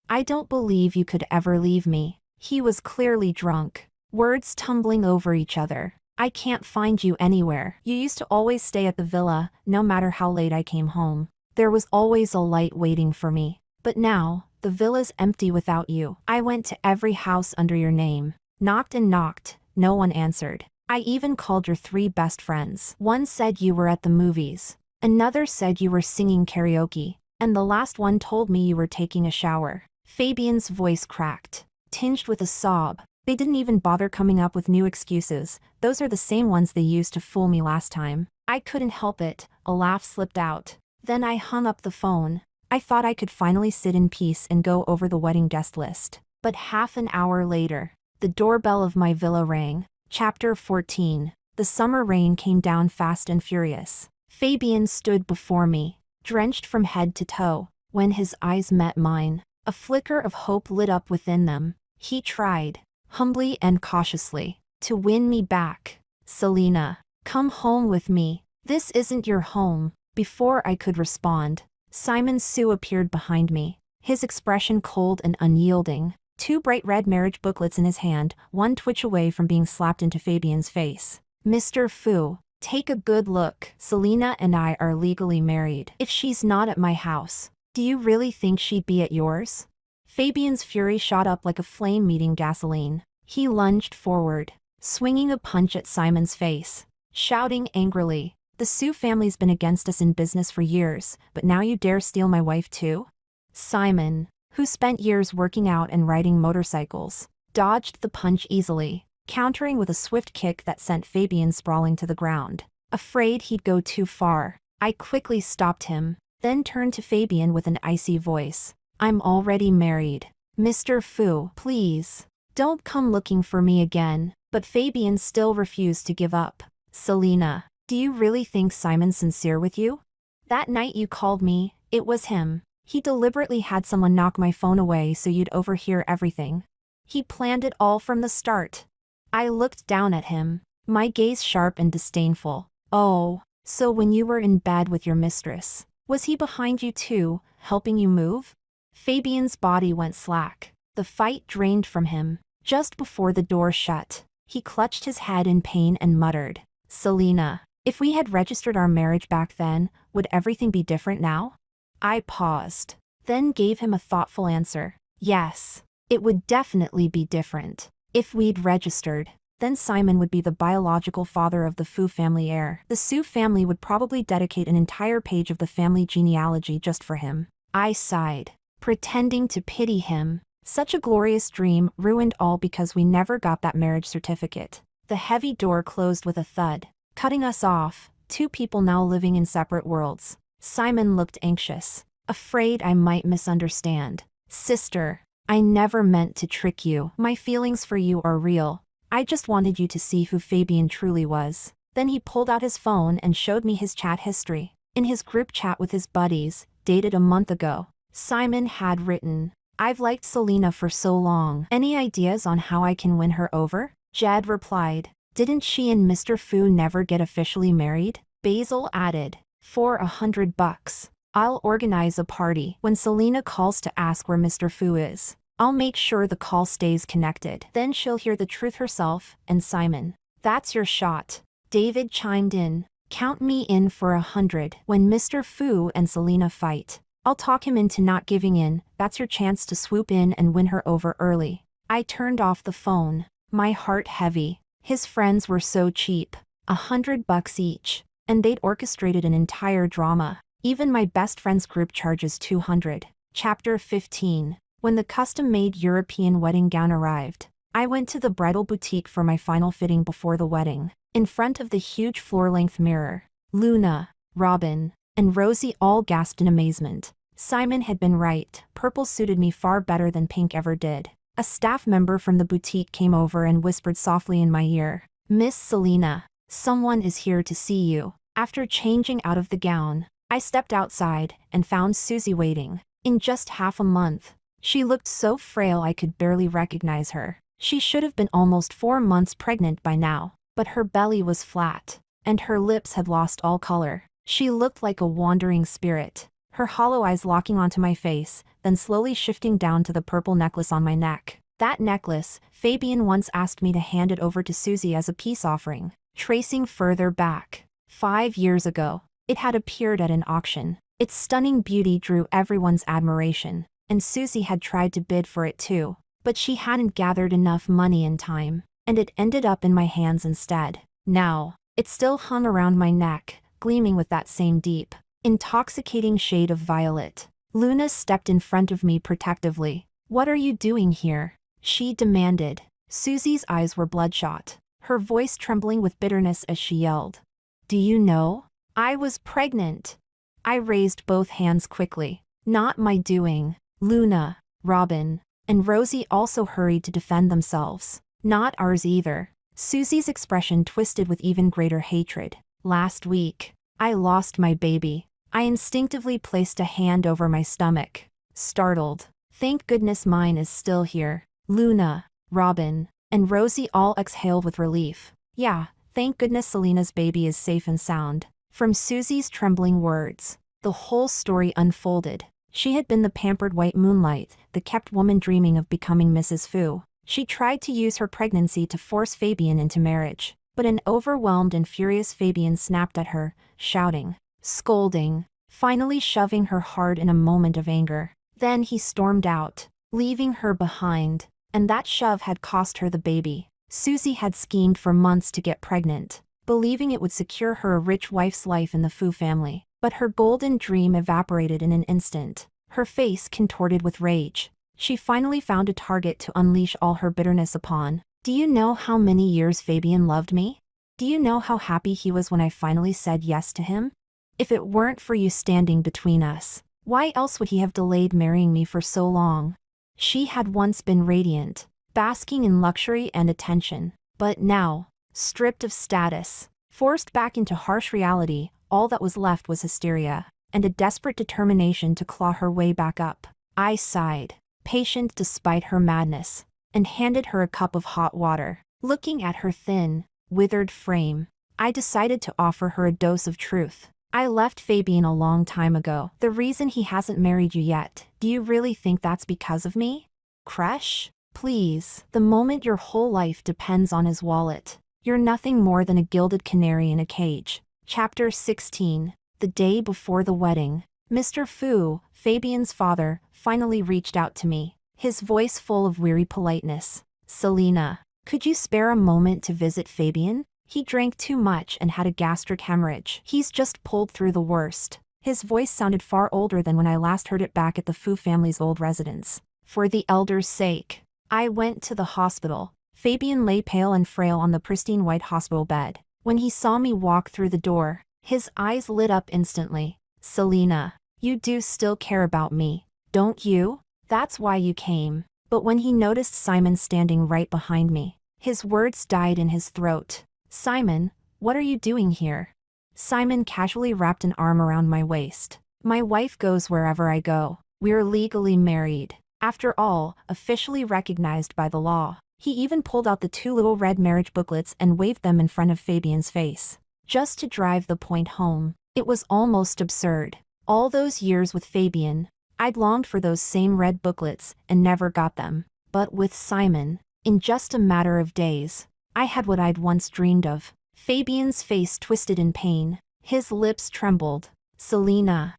Speaker 1: I don't believe you could ever leave me. He was clearly drunk, words tumbling over each other. I can't find you anywhere. You used to always stay at the villa, no matter how late I came home. There was always a light waiting for me. But now, the villa's empty without you. I went to every house under your name. Knocked and knocked, no one answered. I even called your 3 best friends. One said you were at the movies. Another said you were singing karaoke. And the last one told me you were taking a shower. Fabian's voice cracked, tinged with a sob. They didn't even bother coming up with new excuses. Those are the same ones they used to fool me last time. I couldn't help it, a laugh slipped out. Then I hung up the phone. I thought I could finally sit in peace and go over the wedding guest list. But half an hour later, the doorbell of my villa rang. Chapter 14. The summer rain came down fast and furious. Fabian stood before me, drenched from head to toe. When his eyes met mine, a flicker of hope lit up within them. He tried, humbly and cautiously, to win me back. Selena, come home with me. This isn't your home. Before I could respond, Simon Sue appeared behind me, his expression cold and unyielding. 2 bright red marriage booklets in his hand, one twitch away from being slapped into Fabian's face. Mr. Fu, take a good look. Selena and I are legally married. If she's not at my house, do you really think she'd be at yours? Fabian's fury shot up like a flame meeting gasoline. He lunged forward, swinging a punch at Simon's face, shouting angrily, "The Sue family's been against us in business for years, but now you dare steal my wife too?" Simon, who spent years working out and riding motorcycles, dodged the punch easily, countering with a swift kick that sent Fabian sprawling to the ground. Afraid he'd go too far, I quickly stopped him, then turned to Fabian with an icy voice. "I'm already married. Mr. Fu, please, don't come looking for me again." But Fabian still refused to give up. "Selena, do you really think Simon's sincere with you? That night you called me, it was him. He deliberately had someone knock my phone away so you'd overhear everything. He planned it all from the start." I looked down at him, my gaze sharp and disdainful. "Oh, so when you were in bed with your mistress, was he behind you too, helping you move?" Fabian's body went slack. The fight drained from him. Just before the door shut, he clutched his head in pain and muttered, "Selena, if we had registered our marriage back then, would everything be different now?" I paused, then gave him a thoughtful answer. "Yes, it would definitely be different. If we'd registered, then Simon would be the biological father of the Fu family heir. The Sue family would probably dedicate an entire page of the family genealogy just for him." I sighed, pretending to pity him. Such a glorious dream ruined all because we never got that marriage certificate. The heavy door closed with a thud, cutting us off, 2 people now living in separate worlds. Simon looked anxious, afraid I might misunderstand. "Sister, I never meant to trick you. My feelings for you are real. I just wanted you to see who Fabian truly was." Then he pulled out his phone and showed me his chat history. In his group chat with his buddies, dated a month ago, Simon had written, "I've liked Selena for so long. Any ideas on how I can win her over?" Jed replied, "Didn't she and Mr. Fu never get officially married?" Basil added, "For $100. I'll organize a party. When Selena calls to ask where Mr. Fu is, I'll make sure the call stays connected. Then she'll hear the truth herself." And Simon, "That's your shot." David chimed in, "Count me in for 100. When Mr. Fu and Selena fight, I'll talk him into not giving in. That's your chance to swoop in and win her over early." I turned off the phone, my heart heavy. His friends were so cheap, $100 each, and they'd orchestrated an entire drama. Even my best friend's group charges $200. Chapter 15. When the custom-made European wedding gown arrived, I went to the bridal boutique for my final fitting before the wedding. In front of the huge floor-length mirror, Luna, Robin, and Rosie all gasped in amazement. Simon had been right. Purple suited me far better than pink ever did. A staff member from the boutique came over and whispered softly in my ear, "Miss Selena, someone is here to see you." After changing out of the gown, I stepped outside and found Susie waiting. In just half a month, she looked so frail I could barely recognize her. She should have been almost 4 months pregnant by now, but her belly was flat, and her lips had lost all color. She looked like a wandering spirit, her hollow eyes locking onto my face, then slowly shifting down to the purple necklace on my neck. That necklace, Fabian once asked me to hand it over to Susie as a peace offering. Tracing further back, 5 years ago, it had appeared at an auction. Its stunning beauty drew everyone's admiration. and Susie had tried to bid for it too. But she hadn't gathered enough money in time, and it ended up in my hands instead. Now, it still hung around my neck, gleaming with that same deep, intoxicating shade of violet. Luna stepped in front of me protectively. "What are you doing here?" she demanded. Susie's eyes were bloodshot, her voice trembling with bitterness as she yelled, "Do you know? I was pregnant." I raised both hands quickly. "Not my doing." Luna, Robin, and Rosie also hurried to defend themselves. "Not ours either." Susie's expression twisted with even greater hatred. "Last week, I lost my baby." I instinctively placed a hand over my stomach, startled. "Thank goodness mine is still here." Luna, Robin, and Rosie all exhaled with relief. "Yeah, thank goodness Selena's baby is safe and sound." From Susie's trembling words, the whole story unfolded. She had been the pampered white moonlight, the kept woman dreaming of becoming Mrs. Fu. She tried to use her pregnancy to force Fabian into marriage, but an overwhelmed and furious Fabian snapped at her, shouting, scolding, finally shoving her hard in a moment of anger. Then he stormed out, leaving her behind, and that shove had cost her the baby. Susie had schemed for months to get pregnant, believing it would secure her a rich wife's life in the Fu family. But her golden dream evaporated in an instant, her face contorted with rage. She finally found a target to unleash all her bitterness upon. "Do you know how many years Fabian loved me? Do you know how happy he was when I finally said yes to him? If it weren't for you standing between us, why else would he have delayed marrying me for so long?" She had once been radiant, basking in luxury and attention, but now, stripped of status, forced back into harsh reality, all that was left was hysteria, and a desperate determination to claw her way back up. I sighed, patient despite her madness, and handed her a cup of hot water. Looking at her thin, withered frame, I decided to offer her a dose of truth. "I left Fabian a long time ago. The reason he hasn't married you yet, do you really think that's because of me? Crush? Please, the moment your whole life depends on his wallet. You're nothing more than a gilded canary in a cage." Chapter 16. The day before the wedding. Mr. Fu, Fabian's father, finally reached out to me, his voice full of weary politeness. "Selena, could you spare a moment to visit Fabian? He drank too much and had a gastric hemorrhage. He's just pulled through the worst." His voice sounded far older than when I last heard it back at the Fu family's old residence. For the elder's sake, I went to the hospital. Fabian lay pale and frail on the pristine white hospital bed. When he saw me walk through the door, his eyes lit up instantly. "Selena, you do still care about me, don't you? That's why you came." But when he noticed Simon standing right behind me, his words died in his throat. "Simon, what are you doing here?" Simon casually wrapped an arm around my waist. "My wife goes wherever I go. We're legally married. After all, officially recognized by the law." He even pulled out the 2 little red marriage booklets and waved them in front of Fabian's face. Just to drive the point home, it was almost absurd. All those years with Fabian, I'd longed for those same red booklets and never got them. But with Simon, in just a matter of days, I had what I'd once dreamed of. Fabian's face twisted in pain, his lips trembled. "Selena,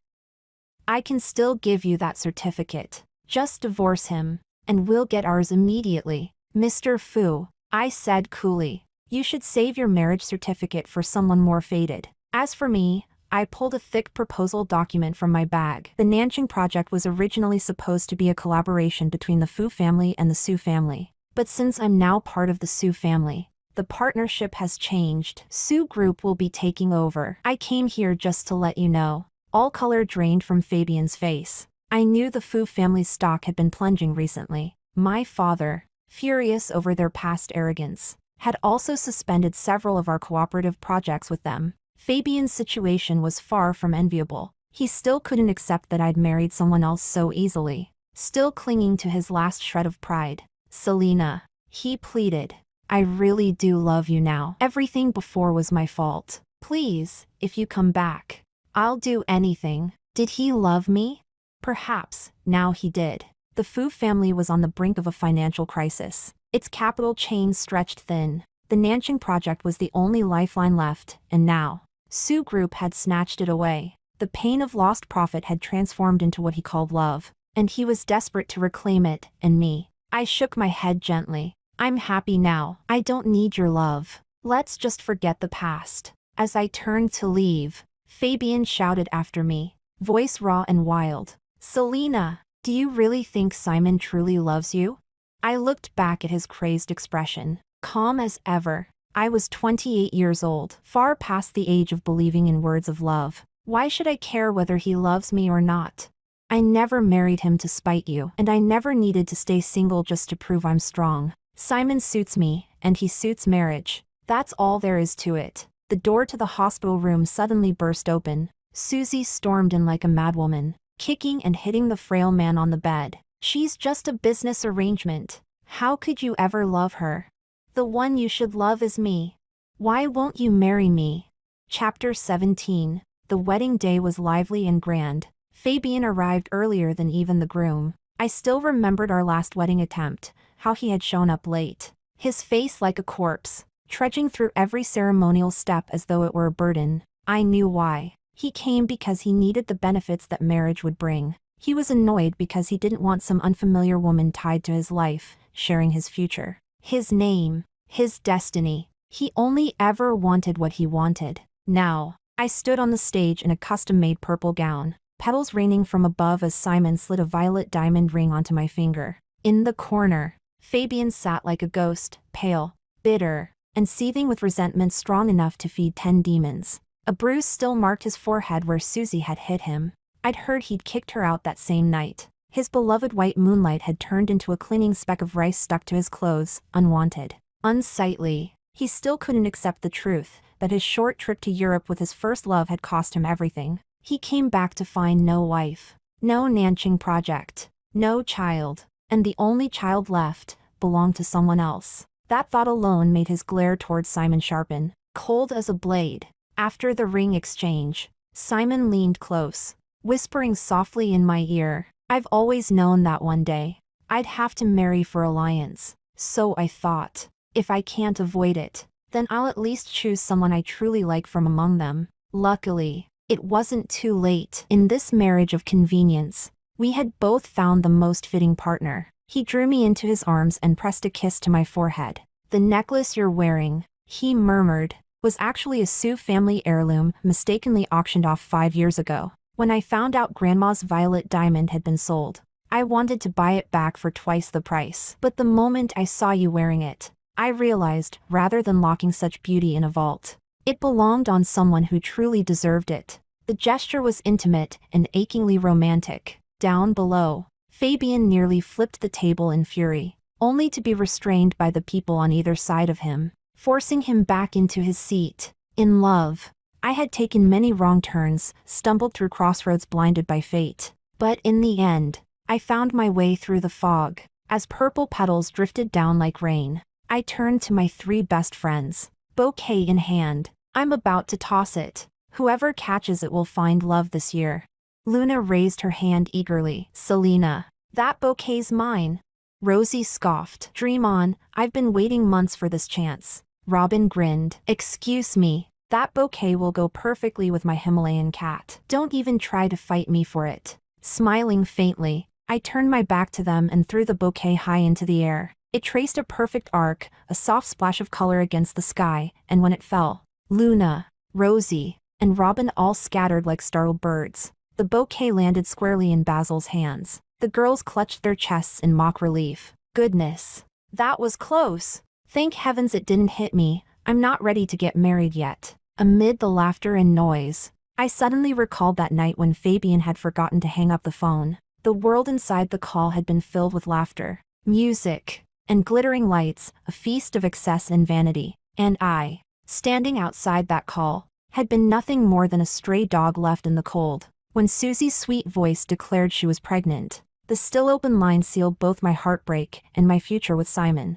Speaker 1: I can still give you that certificate. Just divorce him, and we'll get ours immediately." "Mr. Fu," I said coolly, "you should save your marriage certificate for someone more fated." As for me, I pulled a thick proposal document from my bag. The Nanching project was originally supposed to be a collaboration between the Fu family and the Su family. But since I'm now part of the Su family, the partnership has changed. Su Group will be taking over. I came here just to let you know. All color drained from Fabian's face. I knew the Fu family's stock had been plunging recently. My father, furious over their past arrogance, had also suspended several of our cooperative projects with them. Fabian's situation was far from enviable. He still couldn't accept that I'd married someone else so easily, still clinging to his last shred of pride. "Selena," he pleaded, "I really do love you now. Everything before was my fault. Please, if you come back, I'll do anything." Did he love me? Perhaps, now he did. The Fu family was on the brink of a financial crisis. Its capital chains stretched thin. The Nanching project was the only lifeline left, and now, Su Group had snatched it away. The pain of lost profit had transformed into what he called love. and he was desperate to reclaim it and me. I shook my head gently. I'm happy now. I don't need your love. Let's just forget the past. As I turned to leave, Fabian shouted after me, voice raw and wild. Selena, do you really think Simon truly loves you? I looked back at his crazed expression, calm as ever. I was 28 years old, far past the age of believing in words of love. Why should I care whether he loves me or not? I never married him to spite you, and I never needed to stay single just to prove I'm strong. Simon suits me, and he suits marriage. That's all there is to it. The door to the hospital room suddenly burst open. Susie stormed in like a madwoman, kicking and hitting the frail man on the bed. She's just a business arrangement. How could you ever love her? The one you should love is me. Why won't you marry me? Chapter 17. The wedding day was lively and grand. Fabian arrived earlier than even the groom. I still remembered our last wedding attempt, how he had shown up late. His face like a corpse, trudging through every ceremonial step as though it were a burden. I knew why. He came because he needed the benefits that marriage would bring. He was annoyed because he didn't want some unfamiliar woman tied to his life, sharing his future. His name, his destiny. He only ever wanted what he wanted. Now, I stood on the stage in a custom-made purple gown, petals raining from above as Simon slid a violet diamond ring onto my finger. In the corner, Fabian sat like a ghost, pale, bitter, and seething with resentment strong enough to feed 10 demons. A bruise still marked his forehead where Susie had hit him. I'd heard he'd kicked her out that same night. His beloved white moonlight had turned into a clinging speck of rice stuck to his clothes, unwanted, unsightly. He still couldn't accept the truth that his short trip to Europe with his first love had cost him everything. He came back to find no wife, no Nanching project, no child, and the only child left belonged to someone else. That thought alone made his glare towards Simon sharpen, cold as a blade. After the ring exchange, Simon leaned close, whispering softly in my ear, I've always known that one day I'd have to marry for alliance. So I thought, if I can't avoid it, then I'll at least choose someone I truly like from among them. Luckily, it wasn't too late. In this marriage of convenience, we had both found the most fitting partner. He drew me into his arms and pressed a kiss to my forehead. The necklace you're wearing, he murmured, was actually a Sioux family heirloom mistakenly auctioned off 5 years ago. When I found out Grandma's violet diamond had been sold, I wanted to buy it back for twice the price. But the moment I saw you wearing it, I realized, rather than locking such beauty in a vault, it belonged on someone who truly deserved it. The gesture was intimate and achingly romantic. Down below, Fabian nearly flipped the table in fury, only to be restrained by the people on either side of him, forcing him back into his seat. In love, I had taken many wrong turns, stumbled through crossroads blinded by fate. But in the end, I found my way through the fog. As purple petals drifted down like rain, I turned to my 3 best friends, bouquet in hand. I'm about to toss it. Whoever catches it will find love this year. Luna raised her hand eagerly. Selena, that bouquet's mine. Rosie scoffed. Dream on, I've been waiting months for this chance. Robin grinned. Excuse me, that bouquet will go perfectly with my Himalayan cat. Don't even try to fight me for it. Smiling faintly, I turned my back to them and threw the bouquet high into the air. It traced a perfect arc, a soft splash of color against the sky, and when it fell, Luna, Rosie, and Robin all scattered like startled birds. The bouquet landed squarely in Basil's hands. The girls clutched their chests in mock relief. Goodness, that was close. Thank heavens it didn't hit me. I'm not ready to get married yet. Amid the laughter and noise, I suddenly recalled that night when Fabian had forgotten to hang up the phone. The world inside the call had been filled with laughter, music, and glittering lights, a feast of excess and vanity. And I, standing outside that call, had been nothing more than a stray dog left in the cold. When Susie's sweet voice declared she was pregnant, the still open line sealed both my heartbreak and my future with Simon.